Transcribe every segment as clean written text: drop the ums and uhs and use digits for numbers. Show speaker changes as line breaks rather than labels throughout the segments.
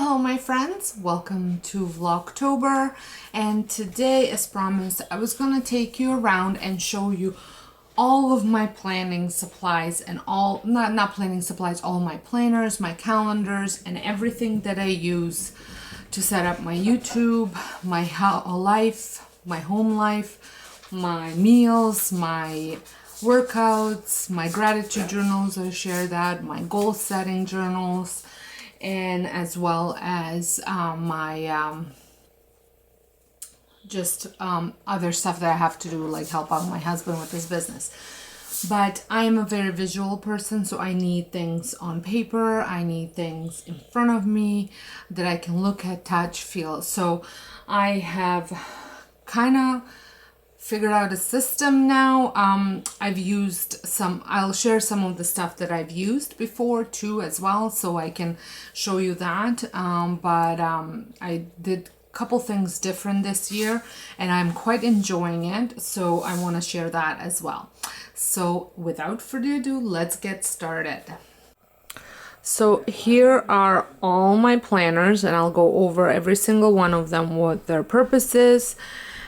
Hello my friends, welcome to Vlogtober, and today, as promised, I was gonna take you around and show you all of my planning supplies and all, not planning supplies, all my planners, my calendars, and everything that I use to set up my YouTube, my life, my home life, my meals, my workouts, my gratitude journals, I share that, my goal setting journals, and as well as my other stuff that I have to do, like help out my husband with his business. But I am a very visual person, so I need things on paper, I need things in front of me that I can look at, touch, feel. So I have kind of figured out a system now. I've used some, I'll share some of the stuff that I've used before too as well, so I can show you that. I did a couple things different this year and I'm quite enjoying it, so I want to share that as well. So without further ado, let's get started. So here are all my planners, and I'll go over every single one of them, what their purpose is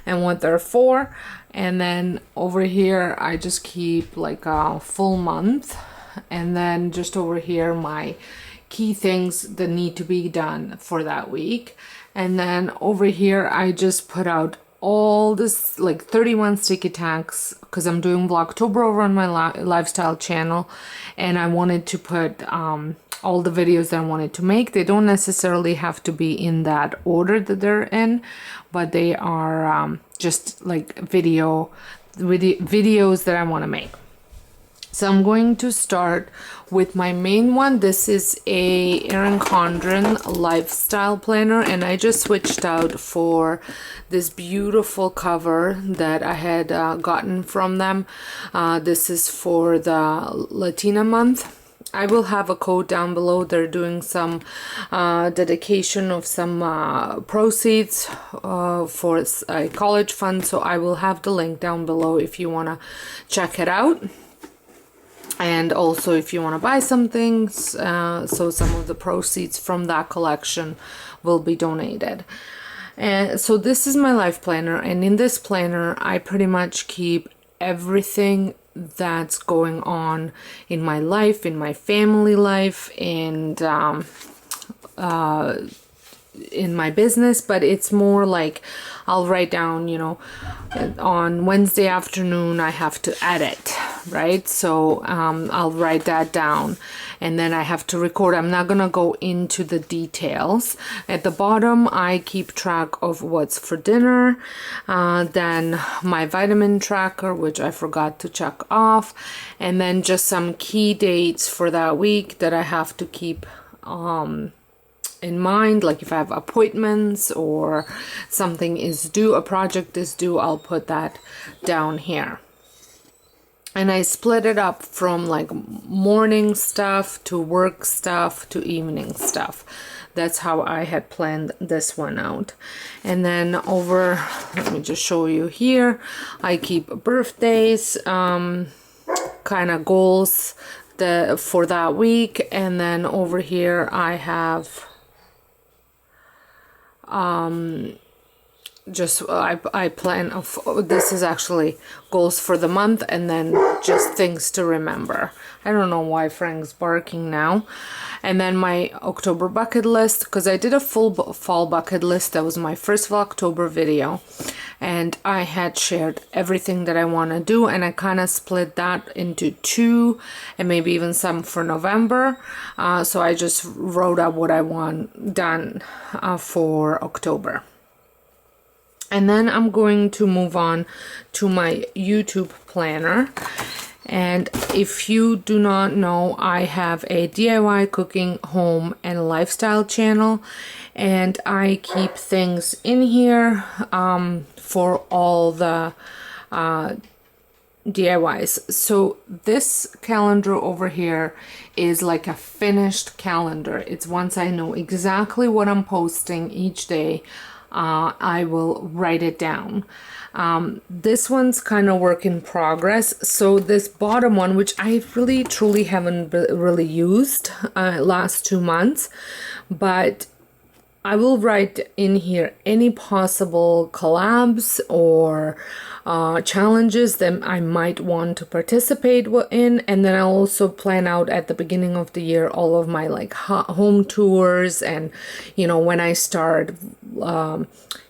and what they're for. And then over here I just keep like a full month, and then just over here my key things that need to be done for that week. And then over here I just put out all this, like 31 sticky tags, because I'm doing Vlogtober over on my lifestyle channel, and I wanted to put all the videos that I wanted to make. They don't necessarily have to be in that order that they're in, but they are just like videos that I want to make. So I'm going to start with my main one. This is a Erin Condren lifestyle planner, and I just switched out for this beautiful cover that I had gotten from them. This is for the Latina month. I will have a code down below. They're doing some dedication of some proceeds for a college fund, so I will have the link down below if you want to check it out. And also if you want to buy some things, so some of the proceeds from that collection will be donated. And so this is my life planner, and in this planner I pretty much keep everything that's going on in my life, in my family life, and in my business. But it's more like I'll write down, you know, on Wednesday afternoon I have to edit, right? So I'll write that down, and then I have to record. I'm not gonna go into the details. At the bottom I keep track of what's for dinner, then my vitamin tracker, which I forgot to check off, and then just some key dates for that week that I have to keep in mind. Like if I have appointments or something is due, a project is due, I'll put that down here. And I split it up from like morning stuff to work stuff to evening stuff. That's how I had planned this one out. And then over, let me just show you here, I keep birthdays, kind of goals for that week. And then over here I have just I plan of, this is actually goals for the month, and then just things to remember. I don't know why Frank's barking now. And then my October bucket list, because I did a full fall bucket list. That was my first October video, and I had shared everything that I want to do, and I kind of split that into two, and maybe even some for November. So I just wrote up what I want done for October. And then I'm going to move on to my YouTube planner. And if you do not know, I have a DIY cooking, home, and lifestyle channel. And I keep things in here for all the DIYs. So this calendar over here is like a finished calendar. It's once I know exactly what I'm posting each day, I will write it down. This one's kind of work in progress. So this bottom one, which I really truly haven't really used last 2 months, but I will write in here any possible collabs or challenges that I might want to participate in, and then I'll also plan out at the beginning of the year all of my like home tours, and when I start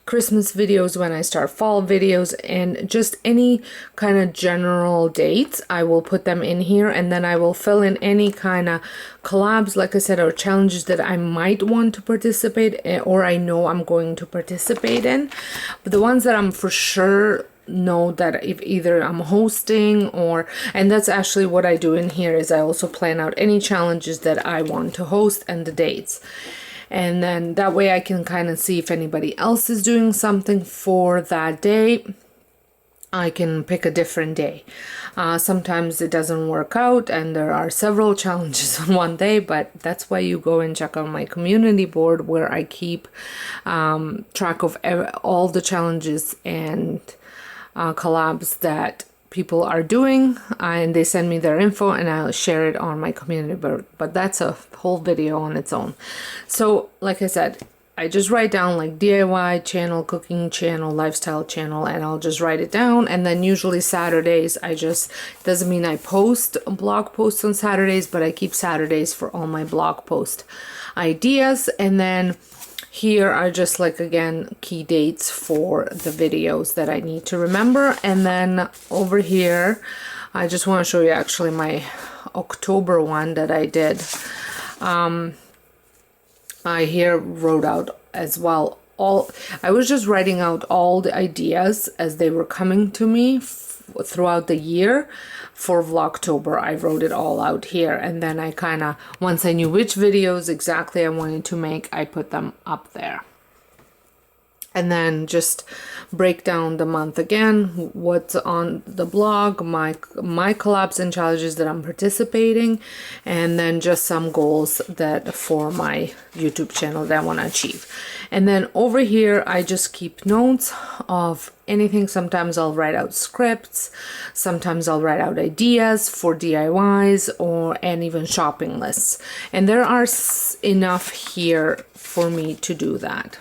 Christmas videos, when I start fall videos, and just any kind of general dates, I will put them in here, and then I will fill in any kind of collabs, like I said, or challenges that I might want to participate in, or I know I'm going to participate in. But the ones that I'm for sure know that if either I'm hosting and that's actually what I do in here, is I also plan out any challenges that I want to host and the dates. And then that way I can kind of see if anybody else is doing something for that day. I can pick a different day. Sometimes it doesn't work out and there are several challenges on one day, but that's why you go and check out my community board, where I keep track of all the challenges and collabs that people are doing, and they send me their info and I'll share it on my community board, but that's a whole video on its own. So like I said, I just write down like DIY channel, cooking channel, lifestyle channel, and I'll just write it down. And then usually Saturdays, doesn't mean I post blog posts on Saturdays, but I keep Saturdays for all my blog post ideas. And then here are just like, again, key dates for the videos that I need to remember. And then over here, I just want to show you actually my October one that I did. I here wrote out as well I was just writing out all the ideas as they were coming to me throughout the year. For Vlogtober, I wrote it all out here, and then I kind of, once I knew which videos exactly I wanted to make, I put them up there. And then just break down the month again, what's on the blog, my collabs and challenges that I'm participating, and then just some goals that for my YouTube channel that I want to achieve. And then over here, I just keep notes of anything. Sometimes I'll write out scripts, sometimes I'll write out ideas for DIYs and even shopping lists. And there are enough here for me to do that.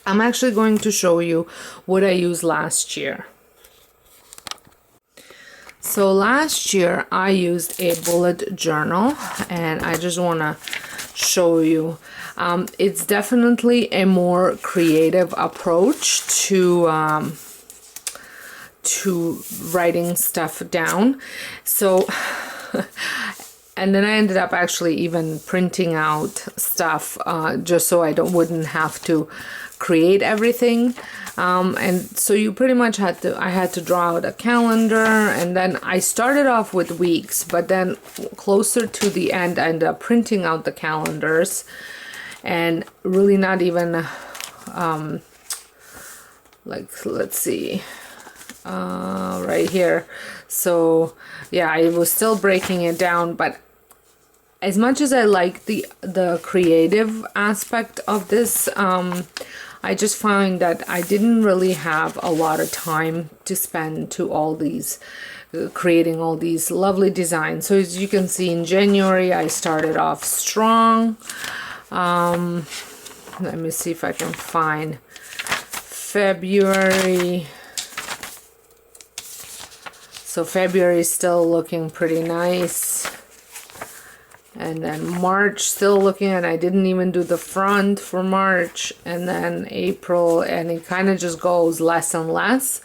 I'm actually going to show you what I used last year. So last year I used a bullet journal, and I just want to show you. It's definitely a more creative approach to writing stuff down. So and then I ended up actually even printing out stuff just so I wouldn't have to create everything. And so you pretty much I had to draw out a calendar, and then I started off with weeks, but then closer to the end I ended up printing out the calendars and really not even like, let's see, right here. So yeah, I was still breaking it down, but as much as I like the creative aspect of this, I just find that I didn't really have a lot of time to spend to all these creating all these lovely designs. So as you can see, in January I started off strong. Let me see if I can find February. So February is still looking pretty nice. And then March still looking, and I didn't even do the front for March. And then April, and it kind of just goes less and less.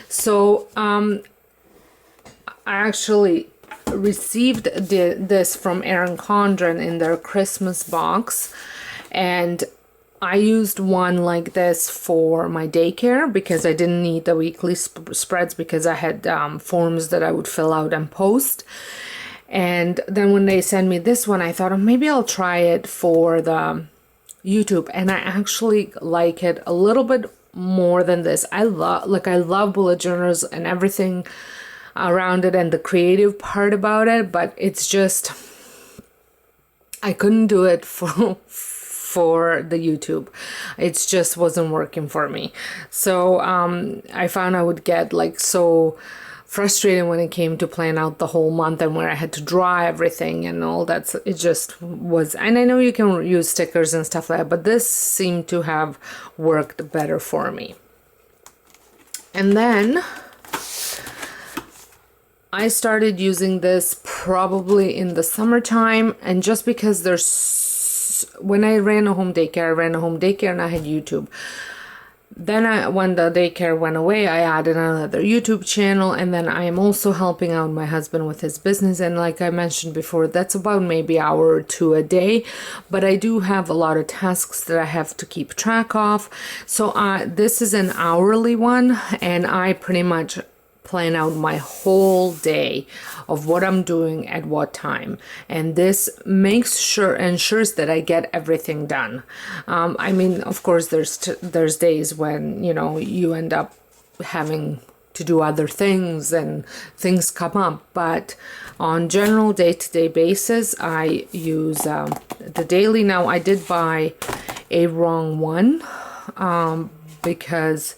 So I actually received this from Erin Condren in their Christmas box, and I used one like this for my daycare because I didn't need the weekly spreads, because I had forms that I would fill out and post. And then when they sent me this one, I thought, oh, maybe I'll try it for the YouTube, and I actually like it a little bit more than this. I love bullet journals and everything around it and the creative part about it, but it's just I couldn't do it for the YouTube. It just wasn't working for me. So I found I would get like so frustrating when it came to plan out the whole month and where I had to draw everything and all that. So it just was, and I know you can use stickers and stuff like that, but this seemed to have worked better for me. And then I started using this probably in the summertime, and just because when I ran a home daycare and I had YouTube. Then when the daycare went away, I added another YouTube channel, and then I am also helping out my husband with his business. And like I mentioned before, that's about maybe an hour or two a day, but I do have a lot of tasks that I have to keep track of. So this is an hourly one, and I pretty much plan out my whole day of what I'm doing at what time, and this ensures that I get everything done. I mean, of course, there's days when you end up having to do other things and things come up, but on general day-to-day basis, I use the daily. Now, I did buy a wrong one because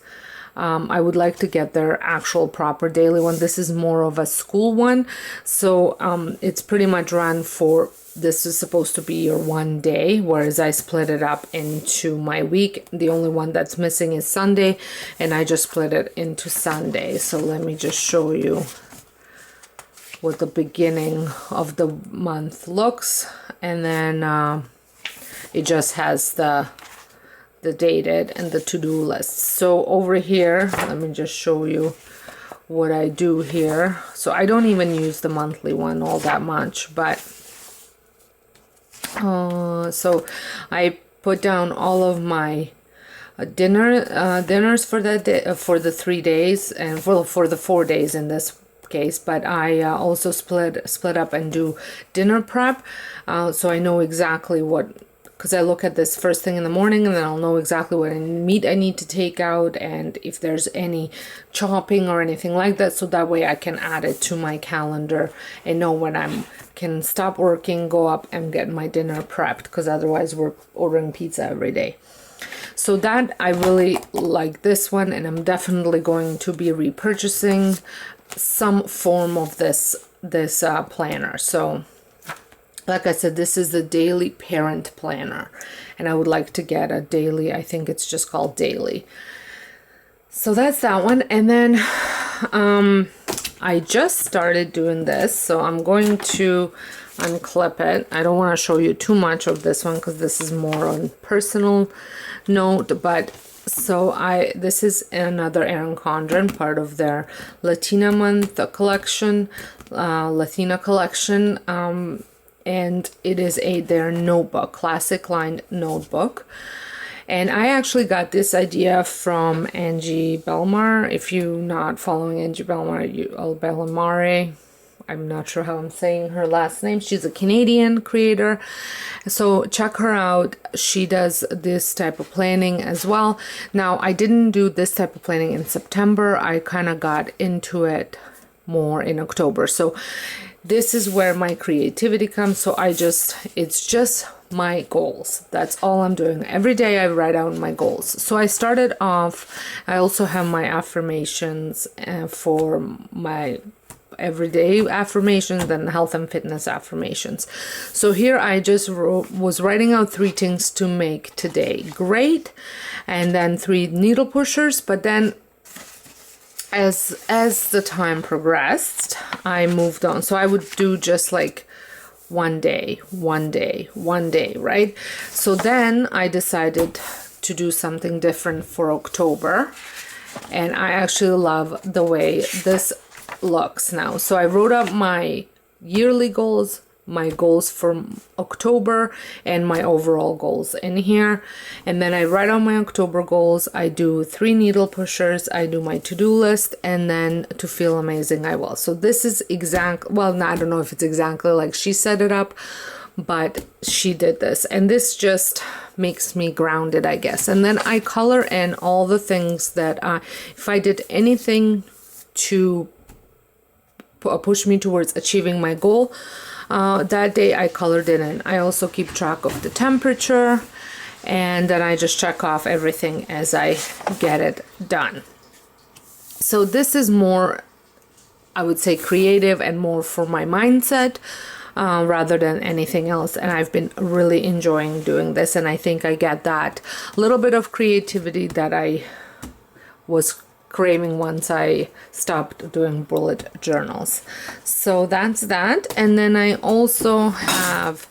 I would like to get their actual proper daily one. This is more of a school one. So it's pretty much run for, this is supposed to be your one day, whereas I split it up into my week. The only one that's missing is Sunday, and I just split it into Sunday. So let me just show you what the beginning of the month looks. And then it just has the dated and the to-do list. So over here, let me just show you what I do here. So I don't even use the monthly one all that much, but so I put down all of my dinners for that day, for the 3 days, and for the 4 days in this case, but I also split up and do dinner prep, so I know exactly what, because I look at this first thing in the morning, and then I'll know exactly what meat I need to take out and if there's any chopping or anything like that, so that way I can add it to my calendar and know when I can stop working, go up and get my dinner prepped, because otherwise we're ordering pizza every day. So that, I really like this one, and I'm definitely going to be repurchasing some form of this planner. So like I said, this is the daily parent planner, and I would like to get a daily, I think it's just called daily. So that's that one. And then I just started doing this, so I'm going to unclip it. I don't want to show you too much of this one because this is more on personal note, but so this is another Erin Condren, part of their Latina month collection, Latina collection, and it is their notebook, classic lined notebook. And I actually got this idea from Angie Belmar. If you're not following Angie Belmar, I'm not sure how I'm saying her last name. She's a Canadian creator, so check her out. She does this type of planning as well. Now, I didn't do this type of planning in September. I kind of got into it more in October. So this is where my creativity comes. So it's just my goals. That's all I'm doing. Every day I write out my goals. So I started off, I also have my affirmations for my everyday affirmations, then health and fitness affirmations. So here I just was writing out 3 things to make today great, and then 3 needle pushers. But then as the time progressed, I moved on. So I would do just like one day, right? So then I decided to do something different for October, and I actually love the way this looks now. So I wrote up my yearly goals, my goals for October, and my overall goals in here. And then I write on my October goals. I do 3 needle pushers, I do my to-do list, and then to feel amazing I will. So this is well, I don't know if it's exactly like she set it up, but she did this, and this just makes me grounded, I guess. And then I color in all the things that if I did anything to push me towards achieving my goal, that day I colored it in. I also keep track of the temperature, and then I just check off everything as I get it done. So this is more I would say creative and more for my mindset rather than anything else. And I've been really enjoying doing this, and I think I get that little bit of creativity that I was craving once I stopped doing bullet journals. So that's that. And then I also have,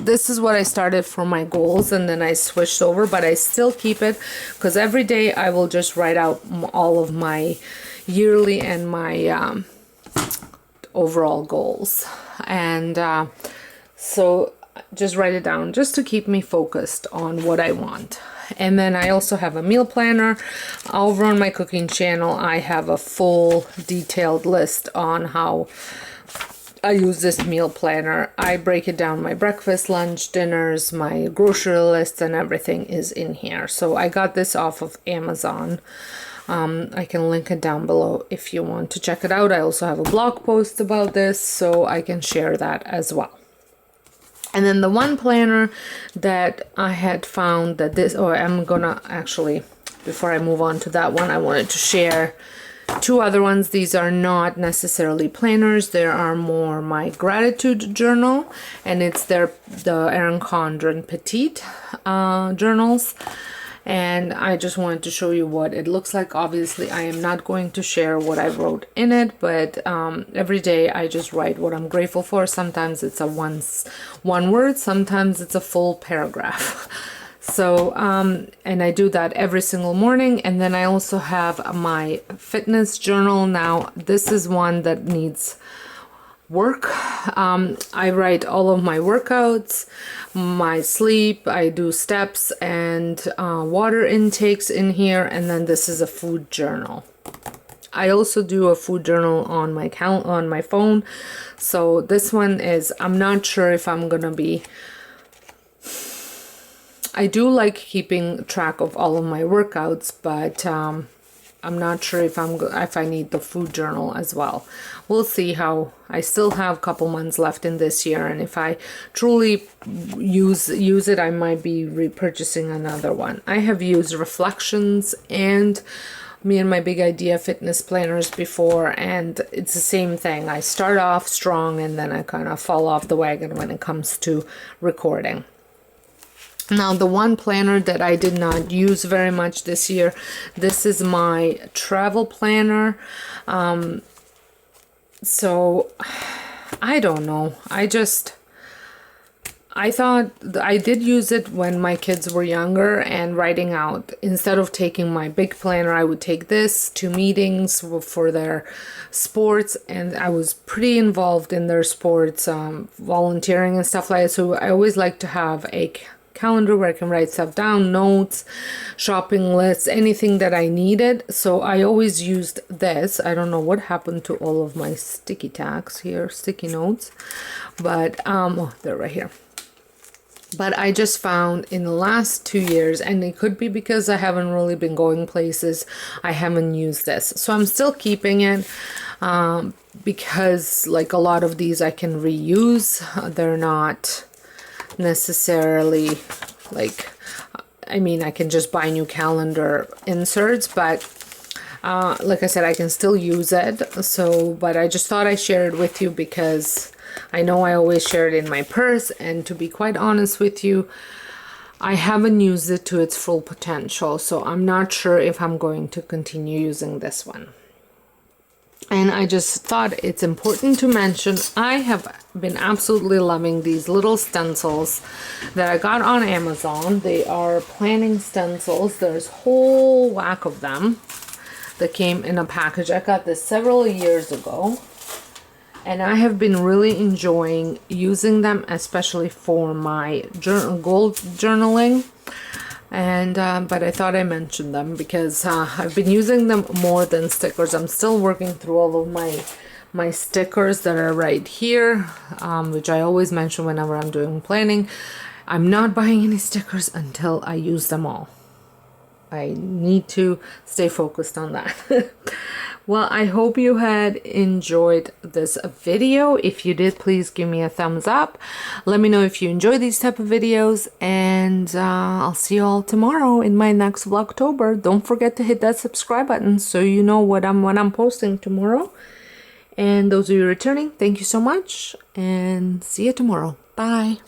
this is what I started for my goals, and then I switched over, but I still keep it because every day I will just write out all of my yearly and my overall goals. And so just write it down just to keep me focused on what I want. And then I also have a meal planner. Over on my cooking channel, I have a full detailed list on how I use this meal planner. I break it down, my breakfast, lunch, dinners, my grocery list, and everything is in here. So I got this off of Amazon. I can link it down below if you want to check it out. I also have a blog post about this, so I can share that as well. And then the one planner that I had found that this, or I'm gonna actually, before I move on to that one, I wanted to share two other ones. These are not necessarily planners. There are more my gratitude journal, and it's the Erin Condren Petite journals. And I just wanted to show you what it looks like. Obviously, I am not going to share what I wrote in it, but every day I just write what I'm grateful for. Sometimes it's a one word, sometimes it's a full paragraph. So, and I do that every single morning. And then I also have my fitness journal. Now, this is one that needs work. I write all of my workouts, my sleep, I do steps and water intakes in here, and then this is a food journal. I also do a food journal on my on my phone. So this one is, I'm not sure if I'm gonna be, I do like keeping track of all of my workouts, but I'm not sure if I need the food journal as well. We'll see how. I still have a couple months left in this year, and if I truly use it, I might be repurchasing another one. I have used Reflections and Me and My Big Idea fitness planners before, and it's the same thing. I start off strong and then I kind of fall off the wagon when it comes to recording. Now, the one planner that I did not use very much this year, this is my travel planner. So, I don't know. I thought I did use it when my kids were younger and writing out. Instead of taking my big planner, I would take this to meetings for their sports, and I was pretty involved in their sports, volunteering and stuff like that. So I always like to have a calendar where I can write stuff down, notes, shopping lists, anything that I needed. So I always used this. I don't know what happened to all of my sticky tacks here, sticky notes, but oh, they're right here. But I just found in the last 2 years, and it could be because I haven't really been going places, I haven't used this. So I'm still keeping it because like a lot of these I can reuse. They're not necessarily like, I mean, I can just buy new calendar inserts, but like I said, I can still use it. So, but I just thought I'd share it with you because I know I always share it in my purse, and to be quite honest with you, I haven't used it to its full potential, so I'm not sure if I'm going to continue using this one. And I just thought it's important to mention, I have been absolutely loving these little stencils that I got on Amazon. They are planning stencils. There's a whole whack of them that came in a package. I got this several years ago, and I have been really enjoying using them, especially for my goal journaling. And but I thought I mentioned them because I've been using them more than stickers. I'm still working through all of my stickers that are right here, which I always mention whenever I'm doing planning. I'm not buying any stickers until I use them all. I need to stay focused on that. Well, I hope you had enjoyed this video. If you did, please give me a thumbs up. Let me know if you enjoy these type of videos, and I'll see you all tomorrow in my next Vlogtober. Don't forget to hit that subscribe button so you know when I'm posting tomorrow. And those of you returning, thank you so much, and see you tomorrow. Bye.